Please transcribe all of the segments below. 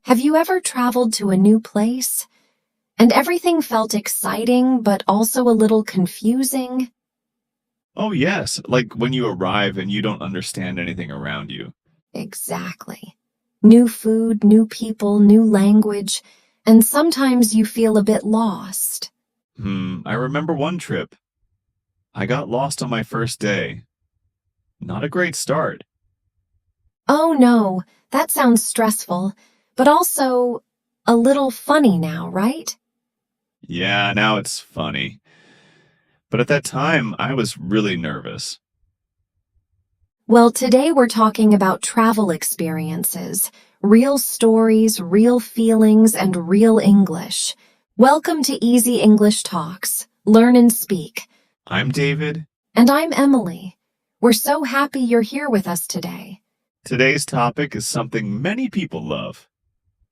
Have you ever traveled to a new place and everything felt exciting but also a little confusing? Oh, yes, like when you arrive and you don't understand anything around you. Exactly. New food, new people, new language, and sometimes you feel a bit lost. I remember one trip. I got lost on my first day. Not a great start. Oh no, that sounds stressful, but also a little funny now, right? Yeah, now it's funny. But at that time, I was really nervous. Well, today we're talking about travel experiences, real stories, real feelings, and real English. Welcome to Easy English Talks. Learn and speak. I'm David. And I'm Emily. We're so happy you're here with us today. Today's topic is something many people love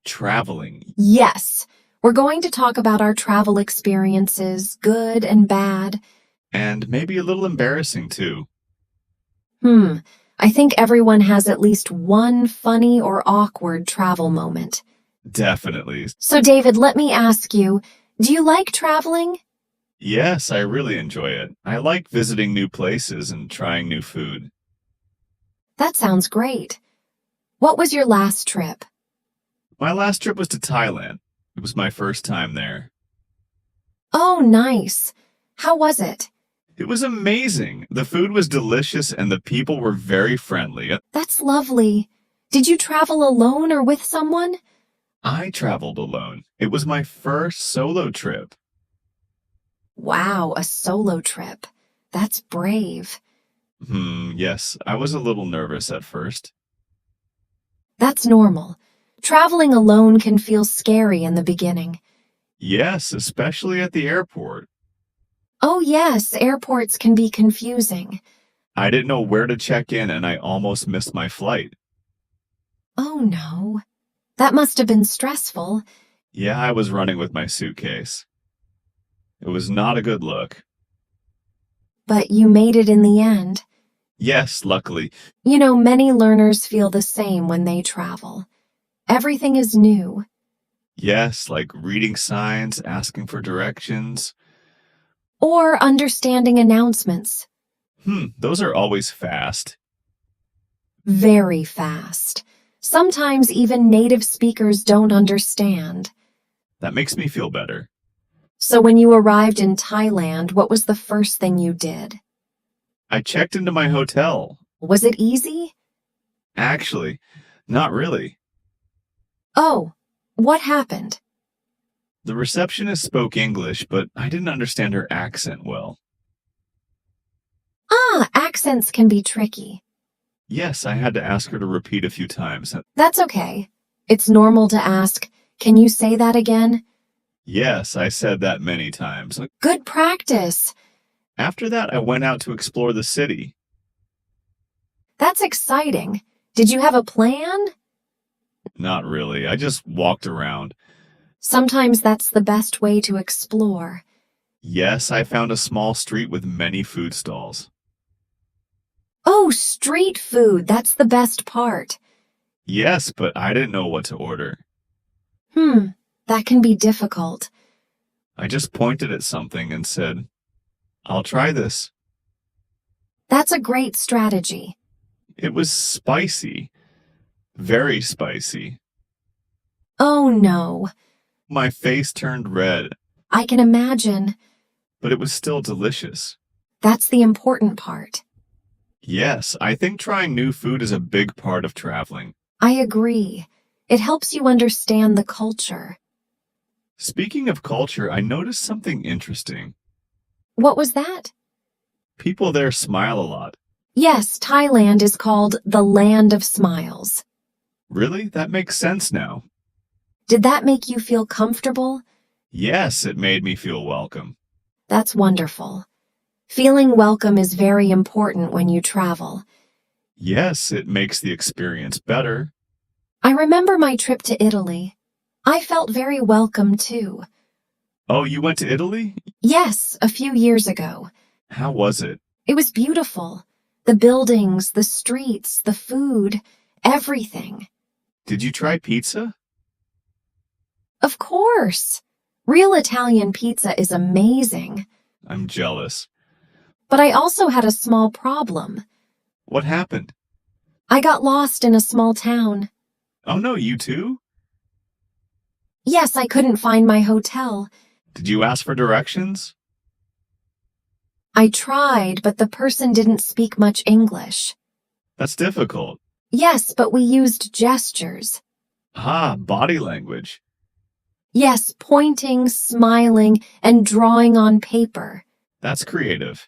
traveling. Yes, we're going to talk about our travel experiences, good and bad. And maybe a little embarrassing too. I think everyone has at least one funny or awkward travel moment. Definitely. So, David, let me ask you, do you like traveling? Yes, I really enjoy it. I like visiting new places and trying new food. That sounds great. What was your last trip? My last trip was to Thailand. It was my first time there. Oh, nice. How was it? It was amazing. The food was delicious and the people were very friendly. That's lovely. Did you travel alone or with someone? I traveled alone. It was my first solo trip. Wow, a solo trip. That's brave. Yes, I was a little nervous at first. That's normal. Traveling alone can feel scary in the beginning. Yes, especially at the airport. Oh, yes, airports can be confusing. I didn't know where to check in and I almost missed my flight. Oh, no. That must have been stressful. Yeah, I was running with my suitcase. It was not a good look. But you made it in the end. Yes, luckily. You know, many learners feel the same when they travel. Everything is new. Yes, like reading signs, asking for directions. Or understanding announcements. Those are always fast. Very fast. Sometimes even native speakers don't understand. That makes me feel better. So when you arrived in Thailand, what was the first thing you did? I checked into my hotel. Was it easy? Actually, not really. Oh, what happened? The receptionist spoke English, but I didn't understand her accent well. Accents can be tricky. Yes, I had to ask her to repeat a few times. That's okay. It's normal to ask, can you say that again? Yes, I said that many times. Good practice. After that, I went out to explore the city. That's exciting. Did you have a plan? Not really. I just walked around. Sometimes that's the best way to explore. Yes, I found a small street with many food stalls. Oh, street food. That's the best part. Yes, but I didn't know what to order. That can be difficult. I just pointed at something and said, I'll try this. That's a great strategy. It was spicy. Very spicy. Oh no, My face turned red, I can imagine. but it was still delicious. That's the important part. Yes, I think trying new food is a big part of traveling. I agree. It helps you understand the culture. Speaking of culture, I noticed something interesting. What was that? People there smile a lot. Yes, Thailand is called the Land of Smiles. Really? That makes sense now. Did that make you feel comfortable? Yes, it made me feel welcome. That's wonderful. Feeling welcome is very important when you travel. Yes, it makes the experience better. I remember my trip to Italy. I felt very welcome too. Oh, you went to Italy? Yes, a few years ago. How was it? It was beautiful. The buildings, the streets, the food, everything. Did you try pizza? Of course. Real Italian pizza is amazing. I'm jealous. But I also had a small problem. What happened? I got lost in a small town. Oh no, you too? Yes, I couldn't find my hotel. Did you ask for directions? I tried, but the person didn't speak much English. That's difficult. Yes, but we used gestures. Ah, body language. Yes, pointing, smiling, and drawing on paper. That's creative.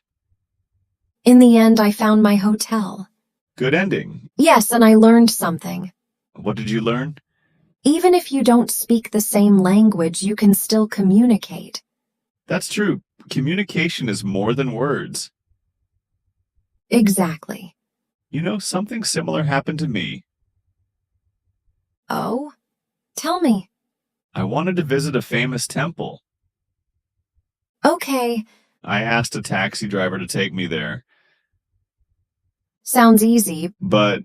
In the end, I found my hotel. Good ending. Yes, and I learned something. What did you learn? Even if you don't speak the same language, you can still communicate. That's true. Communication is more than words. Exactly. You know, something similar happened to me. Oh? Tell me. I wanted to visit a famous temple. Okay, I asked a taxi driver to take me there, sounds easy. but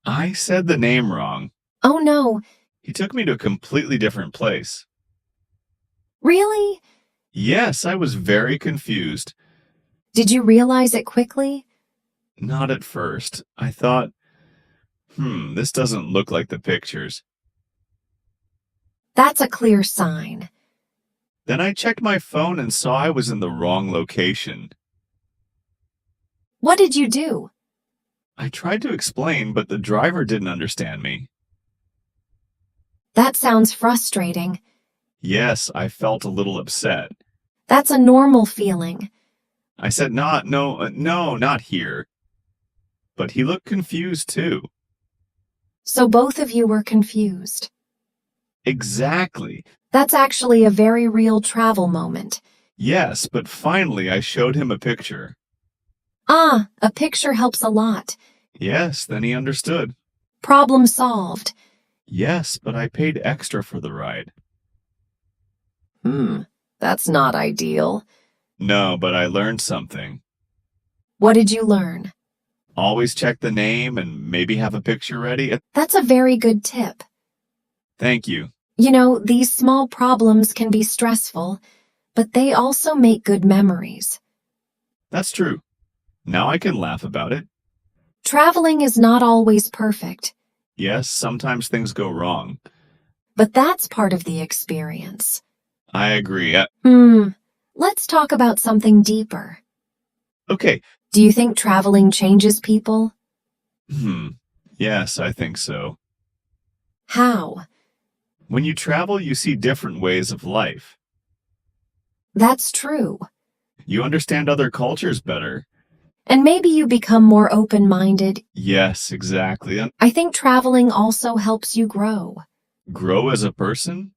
I said the name wrong. Oh no, He took me to a completely different place. really? Yes, I was very confused. Did you realize it quickly? Not at first. I thought, this doesn't look like the pictures. That's a clear sign. Then I checked my phone and saw I was in the wrong location. What did you do? I tried to explain, but the driver didn't understand me. That sounds frustrating. Yes, I felt a little upset. That's a normal feeling. I said, no, not here. But he looked confused too. So both of you were confused. Exactly. That's actually a very real travel moment. Yes, but finally I showed him a picture. Ah, a picture helps a lot. Yes, then he understood. Problem solved. Yes, but I paid extra for the ride. That's not ideal. No, but I learned something. What did you learn? Always check the name and maybe have a picture ready. That's a very good tip. Thank you. You know, these small problems can be stressful, but they also make good memories. That's true. Now I can laugh about it. Traveling is not always perfect, Yes, sometimes things go wrong. but that's part of the experience. I agree. Let's talk about something deeper. Okay. Do you think traveling changes people? Yes, I think so. How? When you travel, you see different ways of life. That's true. You understand other cultures better. And maybe you become more open-minded. Yes, exactly. And I think traveling also helps you grow. grow as a person?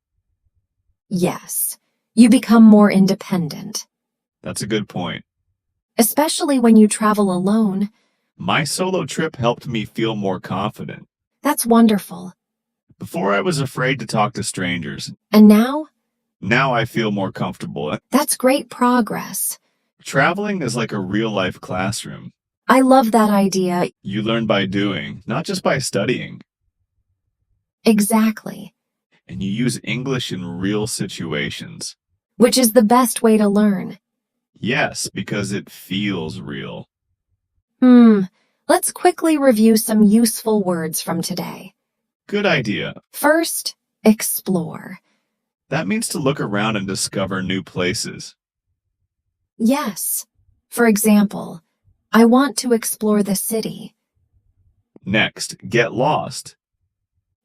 Yes, you become more independent, That's a good point. especially when you travel alone. My solo trip helped me feel more confident. That's wonderful. Before I was afraid to talk to strangers. And now? Now I feel more comfortable. That's great progress. Traveling is like a real-life classroom. I love that idea. You learn by doing, not just by studying. Exactly. And you use English in real situations. Which is the best way to learn. Yes, because it feels real. Let's quickly review some useful words from today. Good idea. First, explore. That means to look around and discover new places. Yes. For example, I want to explore the city. Next, get lost.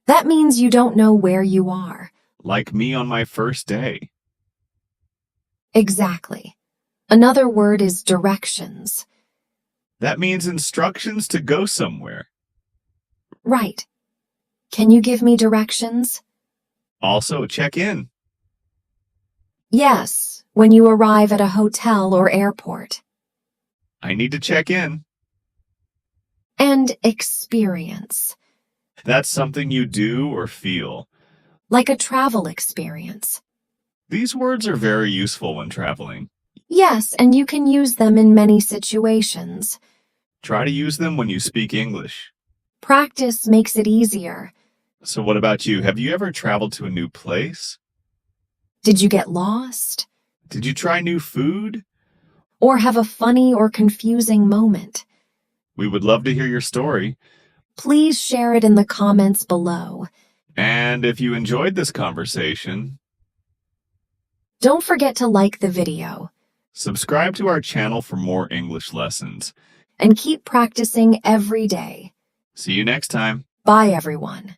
That means you don't know where you are. Like me on my first day. Exactly. Another word is directions. That means instructions to go somewhere. Right. Can you give me directions? Also, check in. Yes, when you arrive at a hotel or airport. I need to check in. And experience. That's something you do or feel. Like a travel experience. These words are very useful when traveling. Yes, and you can use them in many situations. Try to use them when you speak English. Practice makes it easier. So, what about you? Have you ever traveled to a new place? Did you get lost? Did you try new food? Or have a funny or confusing moment? We would love to hear your story. Please share it in the comments below. And if you enjoyed this conversation, Don't forget to like the video subscribe to our channel for more English lessons. and keep practicing every day. See you next time. Bye, everyone.